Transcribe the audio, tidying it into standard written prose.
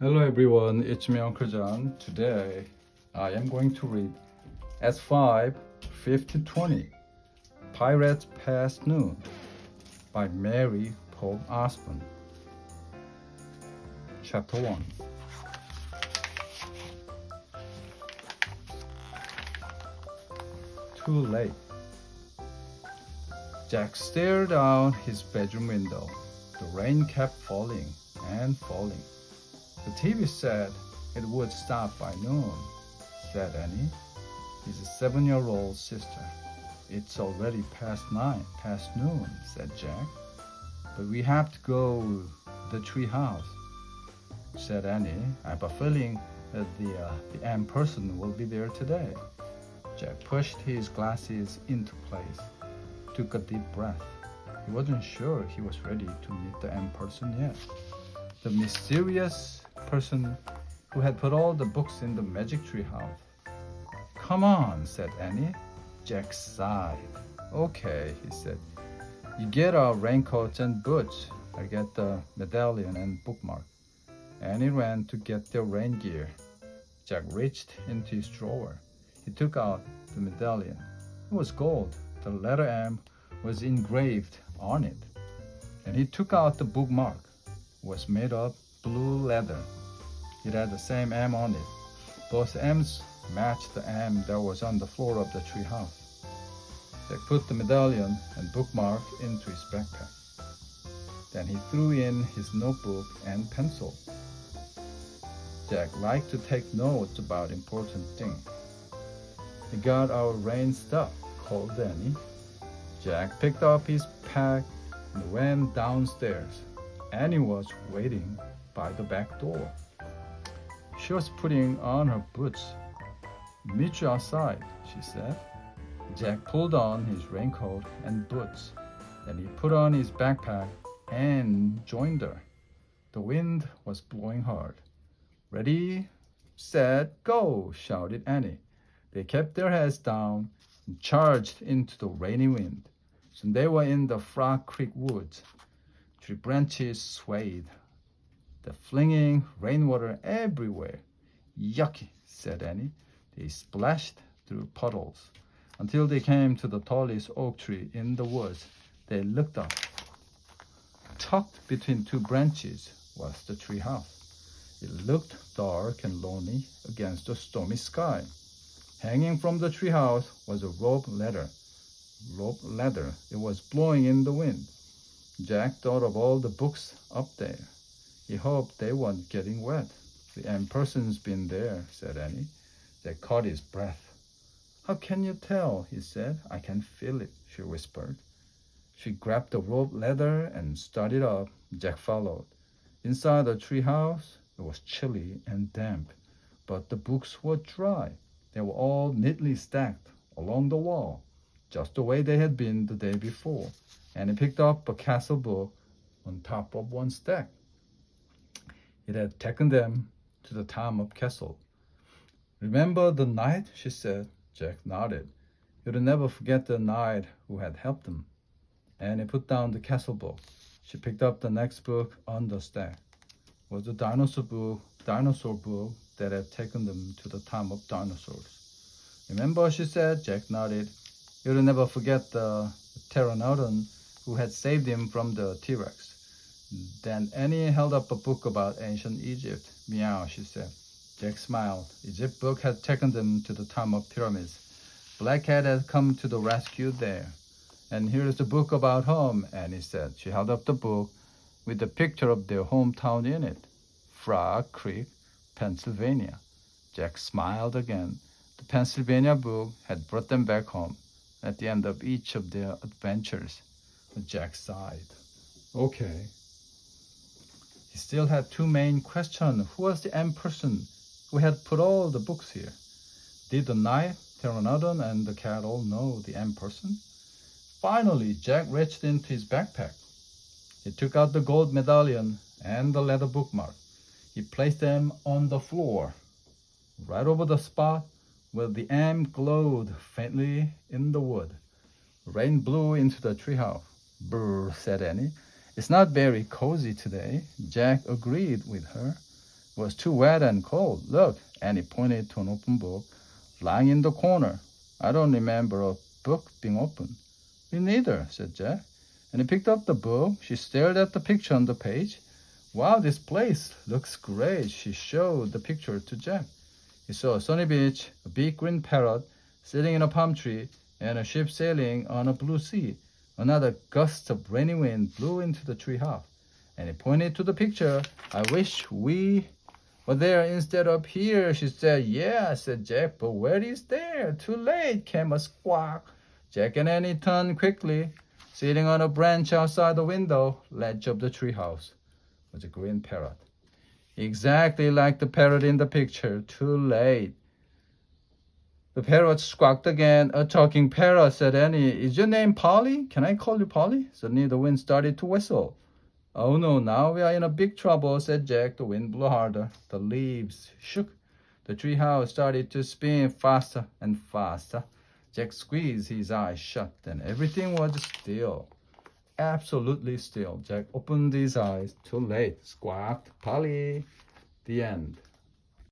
Hello everyone, it's me Uncle John. Today I am going to read S5 5020 Pirates Past Noon by Mary Pope Osborne. Chapter 1. Too late. Jack stared out his bedroom window. The rain kept falling and falling. The TV said it would stop by noon, said Annie, his 7-year-old sister. It's already past noon, said Jack. But we have to go to the tree house, said Annie. I have a feeling that the M person will be there today. Jack pushed his glasses into place, took a deep breath. He wasn't sure he was ready to meet the M person yet. The mysterious person who had put all the books in the magic tree house. Come on, said Annie. Jack sighed. Okay, he said. You get our raincoats and boots. I get the medallion and bookmark. Annie ran to get their rain gear. Jack reached into his drawer. He took out the medallion. It was gold. The letter M was engraved on it. And he took out the bookmark. It was made of blue leather. It had the same M on it. Both M's matched the M that was on the floor of the tree house. Jack put the medallion and bookmark into his backpack. Then he threw in his notebook and pencil. Jack liked to take notes about important things. He got our rain stuff, called Annie. Jack picked up his pack and went downstairs. Annie was waiting by the back door. She was putting on her boots. Meet you outside, she said. Jack pulled on his raincoat and boots. Then he put on his backpack and joined her. The wind was blowing hard. Ready, set, go, shouted Annie. They kept their heads down and charged into the rainy wind. Soon they were in the Frog Creek woods. Tree branches swayed, the flinging rainwater everywhere. Yucky, said Annie. They splashed through puddles until they came to the tallest oak tree in the woods. They looked up. Tucked between two branches was the tree house. It looked dark and lonely against the stormy sky. Hanging from the tree house was a rope ladder. It was blowing in the wind. Jack thought of all the books up there. He hoped they weren't getting wet. The M person's been there, said Annie. Jack caught his breath. How can you tell? He said. I can feel it, she whispered. She grabbed the rope ladder and started up. Jack followed. Inside the tree house, it was chilly and damp, but the books were dry. They were all neatly stacked along the wall, just the way they had been the day before. Annie picked up a castle book on top of one stack. It had taken them to the town of Castle. Remember the knight? She said. Jack nodded. He would never forget the knight who had helped him. Annie put down the castle book. She picked up the next book on the stack. It was the dinosaur book that had taken them to the time of dinosaurs. Remember, she said. Jack nodded. He would never forget the pteranodon who had saved him from the T-Rex. Then Annie held up a book about ancient Egypt. Meow, she said. Jack smiled. Egypt book had taken them to the time of pyramids. Black Cat had come to the rescue there. And here's the book about home, Annie said. She held up the book with the picture of their hometown in it. Frog Creek, Pennsylvania. Jack smiled again. The Pennsylvania book had brought them back home at the end of each of their adventures. Jack sighed. Okay. He still had two main questions. Who was the M person who had put all the books here? Did the knight, pteranodon, and the cat all know the M person? Finally, Jack reached into his backpack. He took out the gold medallion and the leather bookmark. He placed them on the floor, right over the spot where the M glowed faintly in the wood. Rain blew into the treehouse. Brr, said Annie. It's not very cozy today. Jack agreed with her. was too wet and cold. Look, and he pointed to an open book lying in the corner. I don't remember a book being open. Me neither, said Jack. And he picked up the book. She stared at the picture on the page. Wow, this place looks great. She showed the picture to Jack. He saw a sunny beach, a big green parrot sitting in a palm tree, and a ship sailing on a blue sea. Another gust of rainy wind blew into the treehouse, and he pointed to the picture. I wish we were there instead of here, she said. Yeah, said Jack, but where is there? Too late, came a squawk. Jack and Annie turned quickly. Sitting on a branch outside the window ledge of the treehouse was a green parrot. Exactly like the parrot in the picture. Too late. The parrot squawked again. A talking parrot, said Annie. Is your name Polly? Can I call you Polly? Suddenly the wind started to whistle. Oh no, now we are in a big trouble, said Jack. The wind blew harder. The leaves shook. The treehouse started to spin faster and faster. Jack squeezed his eyes shut, and everything was still. Absolutely still. Jack opened his eyes. Too late. Squawked Polly. The end.